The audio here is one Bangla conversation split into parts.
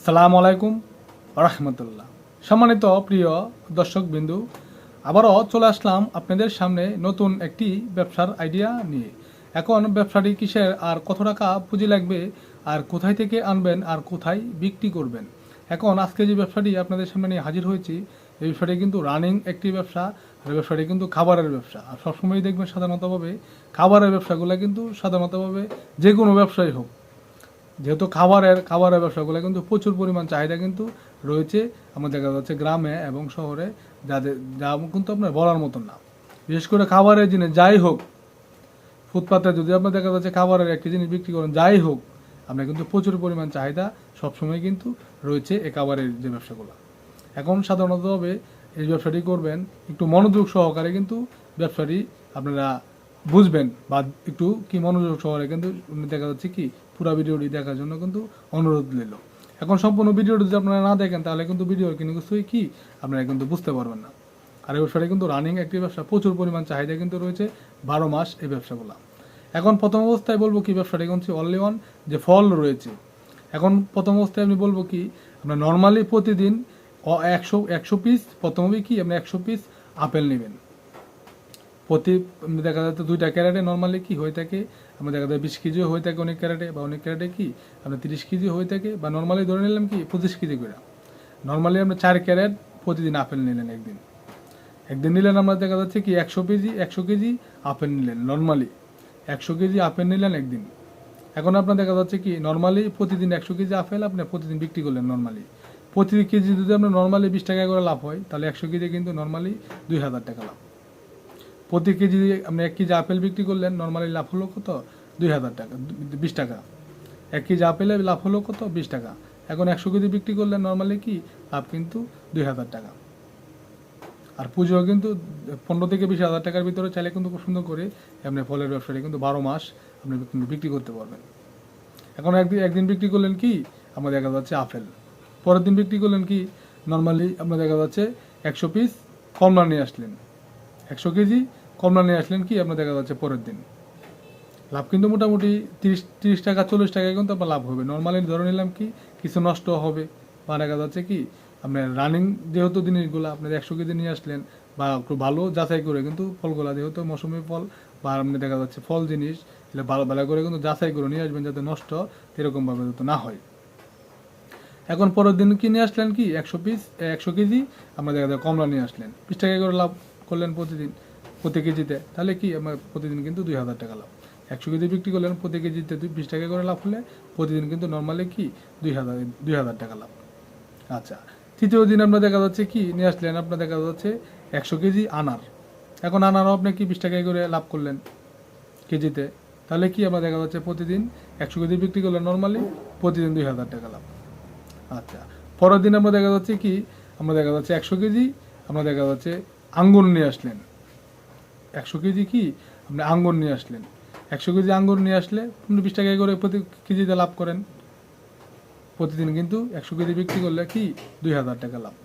আসসালামু আলাইকুম রাহমাতুল্লাহ। সম্মানিত প্রিয় দর্শকবিন্দু, আবারও চলে আসলাম আপনাদের সামনে নতুন একটি ব্যবসার আইডিয়া নিয়ে। এখন ব্যবসাটি কিসের, আর কত টাকা পুঁজি লাগবে, আর কোথায় থেকে আনবেন, আর কোথায় বিক্রি করবেন। এখন আজকে যে ব্যবসাটি আপনাদের সামনে নিয়ে হাজির হয়েছি, এই ব্যবসাটি কিন্তু রানিং একটি ব্যবসা। আর এই ব্যবসাটি কিন্তু খাবারের ব্যবসা। আর সবসময় দেখবেন সাধারণতভাবে খাবারের ব্যবসাগুলো কিন্তু সাধারণতভাবে যে কোনো ব্যবসায়ী হোক, যেহেতু খাবারের ব্যবসাগুলো কিন্তু প্রচুর পরিমাণ চাহিদা কিন্তু রয়েছে। আমার দেখা যাচ্ছে গ্রামে এবং শহরে, যা কিন্তু আপনার বলার মতন না। বিশেষ করে খাবারের জিনিস যাই হোক, ফুটপাতে যদি আপনার দেখা যাচ্ছে খাবারের একটি জিনিস বিক্রি করেন যাই হোক, আপনার কিন্তু প্রচুর পরিমাণ চাহিদা সবসময় কিন্তু রয়েছে এই খাবারের যে ব্যবসাগুলো। এখন সাধারণতভাবে এই ব্যবসাটি করবেন একটু মনোযোগ সহকারে, কিন্তু ব্যবসাটি আপনারা বুঝবেন বা একটু কি মনোযোগ সহকারে কিন্তু দেখা যাচ্ছে কি পুরো ভিডিওটি দেখার জন্য কিন্তু অনুরোধ রইল। এখন সম্পূর্ণ ভিডিওটি যদি আপনারা না দেখেন তাহলে কিন্তু ভিডিওর কিন্তু কিছুই কি আপনারা কিন্তু বুঝতে পারবেন না। আর এই ব্যবসাটি কিন্তু রানিং একটি ব্যবসা, প্রচুর পরিমাণ চাহিদা কিন্তু রয়েছে 12 মাস এই ব্যবসাগুলো। এখন প্রথম অবস্থায় বলবো কি ব্যবসাটি কিন্তু অনলি ওয়ান যে ফল রয়েছে। এখন প্রথম অবস্থায় আমি বলবো কি আপনার নর্মালি প্রতিদিন 100 পিস, প্রথমে কি আপনি 100 পিস আপেল নেবেন। প্রতি দেখা যাচ্ছে 2টা ক্যারেটে নর্মালি কি হয়ে থাকে, আমরা দেখা যায় 20 কেজিও হয়ে থাকে অনেক ক্যারেটে, বা অনেক ক্যারেটে কি আপনার 30 কেজি হয়ে থাকে, বা নর্মালি ধরে নিলাম কি 25 কেজি করে। নর্মালি আমরা 4 ক্যারেট প্রতিদিন আপেল নিলেন একদিন নিলেন, আমরা দেখা যাচ্ছে কি 100 কেজি আপেল নিলেন নর্মালি, 100 কেজি আপেল নিলেন একদিন। এখন আপনার দেখা যাচ্ছে কি নর্মালি প্রতিদিন 100 কেজি আপেল আপনি প্রতিদিন বিক্রি করলেন নর্মালি। প্রতি কেজি যদি আপনার নর্মালি 20 টাকা করে লাভ হয়, তাহলে 100 কেজি কিন্তু নর্মালি 2000 টাকা লাভ। প্রতি কেজি আপনি 1 কেজি আপেল বিক্রি করলেন, নর্মালি লাভ হলো কত? 2000 টাকা, 20 টাকা। 1 কেজি আপেলে লাভ হলো কত? 20 টাকা। এখন 100 কেজি বিক্রি করলেন, নর্মালি কি লাভ কিন্তু 2000 টাকা। আর পুজো কিন্তু 15 থেকে 20 হাজার টাকার ভিতরে চাইলে কিন্তু খুব সুন্দর করে আপনি ফলের ব্যবসাটি কিন্তু 12 মাস আপনি কিন্তু বিক্রি করতে পারবেন। এখন একদিন বিক্রি করলেন কি আমরা দেখা যাচ্ছে আপেল, পরের দিন বিক্রি করলেন কি নর্মালি আপনার দেখা যাচ্ছে 100 পিস কমলা নিয়ে আসলেন, 100 কেজি কমলা নিয়ে আসলেন কি আপনার দেখা যাচ্ছে পরের দিন লাভ কিন্তু মোটামুটি 30 টাকা 40 টাকায় কিন্তু আপনার লাভ হবে। নর্মালি ধরে নিলাম কি কিছু নষ্ট হবে, বা দেখা যাচ্ছে কি আপনার রানিং যেহেতু জিনিসগুলো আপনার 100 কেজি নিয়ে আসলেন, বা একটু ভালো যাচাই করে কিন্তু ফলগুলা যেহেতু মৌসুমি ফল, বা আপনি দেখা যাচ্ছে ফল জিনিস এগুলো ভালো ভালো করে কিন্তু যাচাই করে নিয়ে আসবেন যাতে নষ্ট এরকমভাবে যাতে না হয়। এখন পরের দিন কি নিয়ে আসলেন কি 100 কেজি আমরা দেখা যায় কমলা নিয়ে আসলেন, 20 টাকা করে লাভ করলেন প্রতি কেজিতে, তাহলে কি আমার প্রতিদিন কিন্তু 2000 টাকা লাভ। 100 কেজি বিক্রি করলেন, প্রতি কেজিতে 20 টাকা করে লাভ হলে প্রতিদিন কিন্তু নর্মালি কি 2000 টাকা লাভ। আচ্ছা, তৃতীয় দিন আমরা দেখা যাচ্ছে কি নিয়ে আসলেন, আপনার দেখা যাচ্ছে 100 কেজি আনার। এখন আনারও আপনি কি 20 টাকা করে লাভ করলেন কেজিতে, তাহলে কি আমরা দেখা যাচ্ছে প্রতিদিন 100 কেজি বিক্রি করলেন, নর্মালি প্রতিদিন 2000 টাকা লাভ। আচ্ছা, পরের দিন আমরা দেখা যাচ্ছে কি আমরা দেখা যাচ্ছে 100 কেজি আমরা দেখা যাচ্ছে আঙ্গুর নিয়ে আসলেন, 100 কেজি কি আপনি আঙ্গুর নিয়ে আসলেন। 100 কেজি আঙ্গুর নিয়ে আসলে 20 টাকা করে প্রতি কেজিতে লাভ করেন। প্রতিদিন কিন্তু 100 কেজি বিক্রি করলে কি 2000 টাকা লাভ।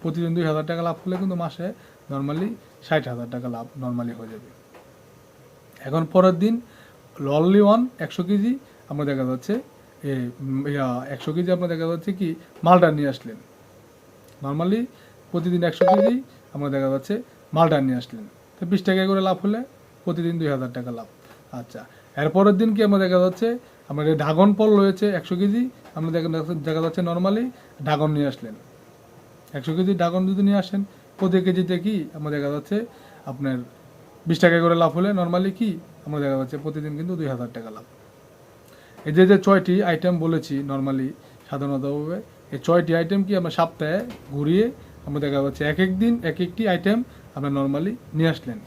প্রতিদিন 2000 টাকা লাভ করলে কিন্তু মাসে নর্মালি 60,000 টাকা লাভ নর্মালি হয়ে যাবে। এখন পরের দিন লনলি ওয়ান 100 কেজি আমরা দেখা যাচ্ছে 100 কেজি আপনার দেখা যাচ্ছে কি মালটা নিয়ে আসলেন। নর্মালি প্রতিদিন 100 কেজি আমরা দেখা যাচ্ছে মালটা নিয়ে আসলেন, তো 20 টাকা করে লাভ হলে প্রতিদিন 2000 টাকা লাভ। আচ্ছা, এরপরের দিন কি আমরা দেখা যাচ্ছে আমাদের ড্রাগন ফল রয়েছে 100 কেজি আমরা দেখা যাচ্ছে নর্মালি ড্রাগন নিয়ে আসলেন। 100 কেজি ড্রাগন যদি নিয়ে আসেন, প্রতি কেজিতে কি আমরা দেখা যাচ্ছে আপনার 20 টাকা করে লাভ হলে নর্মালি কি আমরা দেখা যাচ্ছে প্রতিদিন কিন্তু 2000 টাকা লাভ। এই যে 6টি আইটেম বলেছি নর্মালি সাধারণতভাবে, এই 6টি আইটেম কি আমরা সপ্তাহে ঘুরিয়ে আমরা দেখা যাচ্ছে এক দিন এক একটি আইটেম আমরা নর্মালি নিয়ে আসলেন।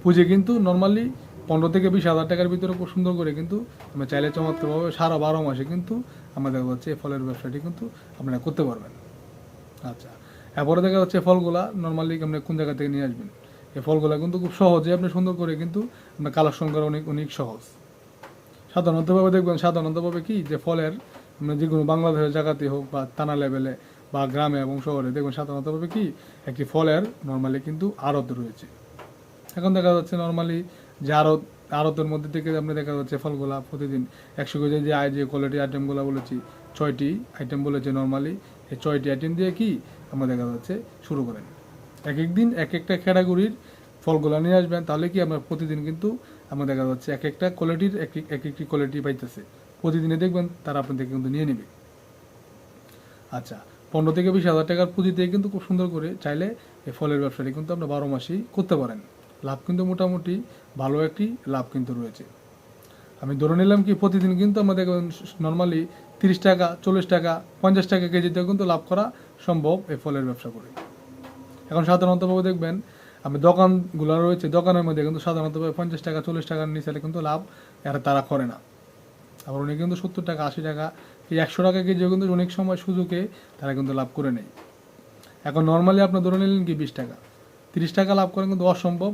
পুঁজি কিন্তু নর্মালি 15 থেকে 20 হাজার টাকার ভিতরে খুব সুন্দর করে কিন্তু আমরা চাইলে চমৎকারভাবে সারা 12 মাসে কিন্তু আমরা দেখা যাচ্ছে এই ফলের ব্যবসাটি কিন্তু আপনারা করতে পারবেন। আচ্ছা, এরপরে দেখা যাচ্ছে ফলগুলা নর্মালি আপনি কোন জায়গা থেকে নিয়ে আসবেন। এই ফলগুলা কিন্তু খুব সহজে আপনি সুন্দর করে কিন্তু আপনার কালেকশন করা অনেক সহজ। সাধারণতভাবে দেখবেন সাধারণতভাবে কি যে ফলের যে কোনো বাংলাদেশের জায়গাতে হোক বা থানা লেভেলে বা গ্রামে এবং শহরে দেখবেন সাধারণতভাবে কি একটি ফলের নর্মালি কিন্তু আড়ত রয়েছে। এখন দেখা যাচ্ছে নর্মালি যে আড়তের মধ্যে থেকে আপনি দেখা যাচ্ছে ফলগুলা প্রতিদিন 100 কেজি যে কোয়ালিটি আইটেমগুলো বলেছি 6টি আইটেম বলেছে নর্মালি, এই 6টি আইটেম দিয়ে কি আমরা দেখা যাচ্ছে শুরু করেন। এক এক দিন এক একটা ক্যাটাগরির ফলগুলো নিয়ে আসবেন, তাহলে কি আমরা প্রতিদিন কিন্তু আমরা দেখা যাচ্ছে এক একটা কোয়ালিটির এক একটি কোয়ালিটি পাইতেছে, প্রতিদিনে দেখবেন তারা আপনার থেকে কিন্তু নিয়ে নেবে। আচ্ছা, 15 থেকে 20 হাজার টাকার পুঁজি দিয়ে কিন্তু খুব সুন্দর করে চাইলে এই ফলের ব্যবসাটি কিন্তু আমরা 12 মাসেই করতে পারেন। লাভ কিন্তু মোটামুটি ভালো একটি লাভ কিন্তু রয়েছে। আমি ধরে নিলাম কি প্রতিদিন কিন্তু আমরা দেখবেন নর্মালি 30 টাকা, 40 টাকা, 50 টাকা কেজিতেও কিন্তু লাভ করা সম্ভব এই ফলের ব্যবসা করে। এখন সাধারণতভাবে দেখবেন আমি দোকানগুলো রয়েছে, দোকানের মধ্যে কিন্তু সাধারণতভাবে 50 টাকা 40 টাকার নিচে কিন্তু লাভ তারা করে না। আবার অনেকে কিন্তু 70 টাকা 80 টাকা এই 100 টাকা কেজিও কিন্তু অনেক সময় সুযোগে তারা কিন্তু লাভ করে নেয়। এখন নর্মালি আপনি ধরে নিলেন কি 20 টাকা, 30 টাকা লাভ করেন কিন্তু অসম্ভব,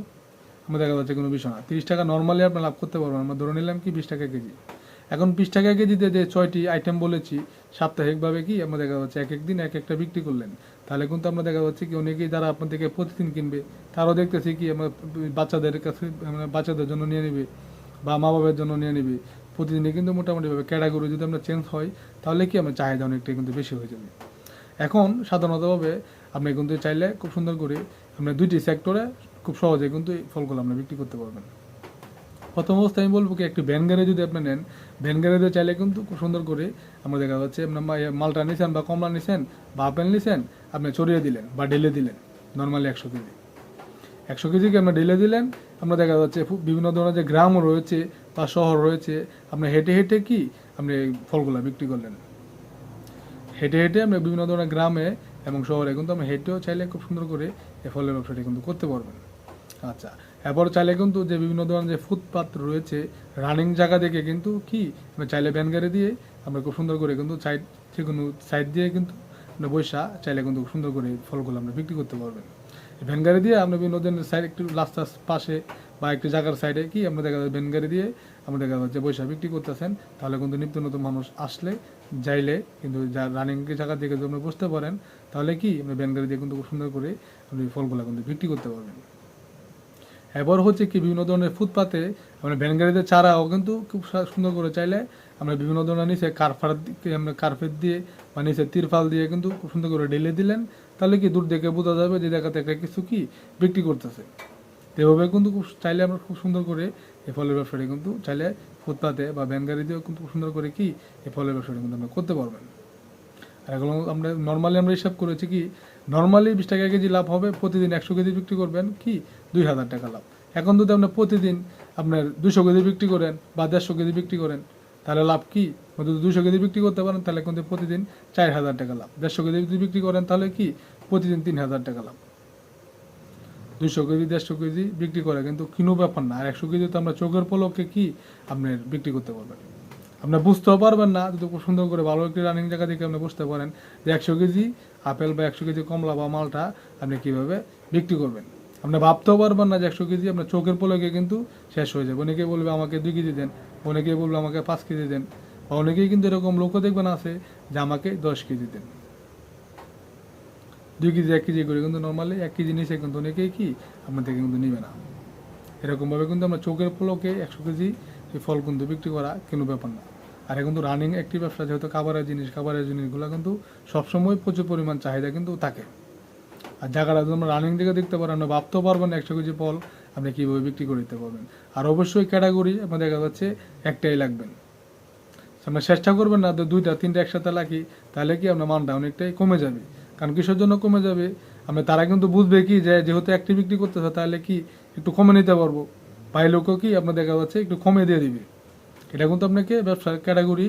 আমরা দেখা যাচ্ছে কোনো বিষয় না। 30 টাকা নর্মালি আপনি লাভ করতে পারবেন, আমরা ধরে নিলাম কি 20 টাকা কেজি। এখন 20 টাকা কেজিতে যে 6টি আইটেম বলেছি সাপ্তাহিকভাবে কি আমরা দেখা যাচ্ছে এক এক দিন এক একটা বিক্রি করলেন, তাহলে কিন্তু আমরা দেখা যাচ্ছে কি অনেকেই যারা আপনার থেকে প্রতিদিন কিনবে তারাও দেখতেছি কি আমরা বাচ্চাদের কাছে মানে বাচ্চাদের জন্য নিয়ে নেবে বা মা বাবার জন্য নিয়ে নেবে। প্রতিদিনে কিন্তু মোটামুটিভাবে ক্যাটাগরি যদি আমরা চেঞ্জ হয় তাহলে কি আমরা চাহিদা অনেকটাই কিন্তু বেশি হয়ে যাবে। এখন সাধারণতভাবে আপনি কিন্তু চাইলে খুব সুন্দর করে আমরা 2টি সেক্টরে খুব সহজে কিন্তু এই ফলগুলো আপনি বিক্রি করতে পারবেন। প্রথম অবস্থায় আমি বলবো কি একটি ভ্যান গাড়ি যদি আপনি নেন, ভ্যান গাড়িতে চাইলে কিন্তু খুব সুন্দর করে আমরা দেখা যাচ্ছে আপনার মালটা নিছেন বা কমলা নিছেন বা আপেল নিছেন, আপনি চড়িয়ে দিলেন বা ঢেলে দিলেন নর্মালি 100 কেজি। 100 কেজিকে আমরা ঢেলে দিলেন, আমরা দেখা যাচ্ছে বিভিন্ন ধরনের যে গ্রাম রয়েছে বা শহর রয়েছে, আপনি হেঁটে হেঁটে কি আপনি এই ফলগুলো বিক্রি করলেন। হেঁটে হেঁটে আমরা বিভিন্ন ধরনের গ্রামে এবং শহরে কিন্তু আমরা হেঁটেও চাইলে খুব সুন্দর করে এই ফলের ব্যবসাটি কিন্তু করতে পারবেন। আচ্ছা, এরপর চাইলে কিন্তু যে বিভিন্ন ধরনের যে ফুটপাত রয়েছে রানিং জায়গা দেখে কিন্তু কি আমরা চাইলে ভ্যান গাড়ি দিয়ে আমরা খুব সুন্দর করে কিন্তু যে কোনো সাইড দিয়ে কিন্তু আমরা বৈশা চাইলে কিন্তু খুব সুন্দর করে ফলগুলো আমরা বিক্রি করতে পারবেন। ভ্যান গাড়ি দিয়ে আমরা বিভিন্ন ধরনের সাইড একটু রাস্তার পাশে বা একটু জায়গার সাইডে কি আমরা দেখা যায় ভ্যান গাড়ি দিয়ে আমরা দেখা যাচ্ছে বৈশা বিক্রি করতেছেন, তাহলে কিন্তু নিত্য নতুন মানুষ আসলে যাইলে কিন্তু রানিং জায়গা থেকে যদি আপনি বসতে পারেন তাহলে কি আপনি ভ্যান গাড়ি দিয়ে কিন্তু খুব সুন্দর করে আপনি ফলগুলো কিন্তু বিক্রি করতে পারবেন। এবার হচ্ছে কি বিভিন্ন ধরনের ফুটপাতে আমরা ভ্যান গাড়িতে চারাও কিন্তু খুব সুন্দর করে চাইলে আমরা বিভিন্ন ধরনের নিচে কার্পেট দিয়ে বা নিচে তিরপাল দিয়ে কিন্তু খুব সুন্দর করে ঢেলে দিলেন, তাহলে কি দূর দেখে বোঝা যাবে যে দেখা থেকে কিছু কি বিক্রি করতেছে। এভাবে কিন্তু খুব চাইলে আমরা খুব সুন্দর করে এই ফলের ব্যবসাটি কিন্তু চাইলে ফুটপাতে বা ভ্যান গাড়ি দিয়েও কিন্তু খুব সুন্দর করে কি এই ফলের ব্যবসাটি কিন্তু আমরা করতে পারবেন। আর এগুলো আমরা নর্মালি আমরা হিসাব করেছি কি নর্মালি 20 টাকা কেজি লাভ হবে, প্রতিদিন 100 কেজি বিক্রি করবেন কি 2000 টাকা লাভ। এখন যদি আপনি প্রতিদিন আপনার 200 কেজি বিক্রি করেন বা 150 কেজি বিক্রি করেন তাহলে লাভ কি, যদি 200 কেজি বিক্রি করতে পারেন তাহলে কিন্তু প্রতিদিন 4000 টাকা লাভ। 150 কেজি যদি বিক্রি করেন তাহলে কি প্রতিদিন 3000 টাকা লাভ। 200 কেজি 150 কেজি বিক্রি করে কিন্তু কোনো ব্যাপার না। আর 100 কেজি তো আমরা চোখের পলকে কি আপনার বিক্রি করতে পারবেন, আপনার বুঝতেও পারবেন না যদি খুব সুন্দর করে ভালো একটি রানিং জায়গা থেকে আপনি বুঝতে পারেন যে 100 কেজি আপেল বা 100 কেজি কমলা বা মালটা আপনি কীভাবে বিক্রি করবেন। আপনি ভাবতেও পারবেন না যে 100 কেজি আপনার চোখের পলকে কিন্তু শেষ হয়ে যাবে। অনেকেই বলবে আমাকে 2 কেজি দেন, অনেকেই বলবে আমাকে 5 কেজি দেন, বা অনেকেই কিন্তু এরকম লোকও দেখবেন আছে যে আমাকে 10 কেজি দেন। 2 কেজি 1 কেজি করে কিন্তু নর্মালি 1 কেজি নিচে কিন্তু অনেকেই কি আপনার থেকে কিন্তু নেবে না। এরকমভাবে কিন্তু আমরা চোখের পলকে 100 কেজি এই ফল কিন্তু বিক্রি করা কোনো ব্যাপার না। আর এখন কিন্তু রানিং একটি ব্যবসা, যেহেতু খাবারের জিনিসগুলো কিন্তু সবসময় প্রচুর পরিমাণ চাহিদা কিন্তু থাকে। আর জায়গাটা যদি আমরা রানিং দিকে দেখতে পারেন আমরা ভাবতেও পারবেন 100 কেজি ফল আপনি কীভাবে বিক্রি করে দিতে পারবেন। আর অবশ্যই ক্যাটাগরি আপনার দেখা যাচ্ছে একটাই লাগবেন, আমরা চেষ্টা করবেন না 2টা 3টা একসাথে লাগি, তাহলে কি আপনার মানটা অনেকটাই কমে যাবে। কারণ কিসের জন্য কমে যাবে, আমরা তারা কিন্তু বুঝবে কি যে যেহেতু একটি বিক্রি করতেছে তাহলে কি একটু কমে নিতে পারবো, ভাই লোকও কি আপনার দেখা যাচ্ছে একটু কমে দিয়ে দিবে। এটা কিন্তু আপনাকে ব্যবসার ক্যাটাগরি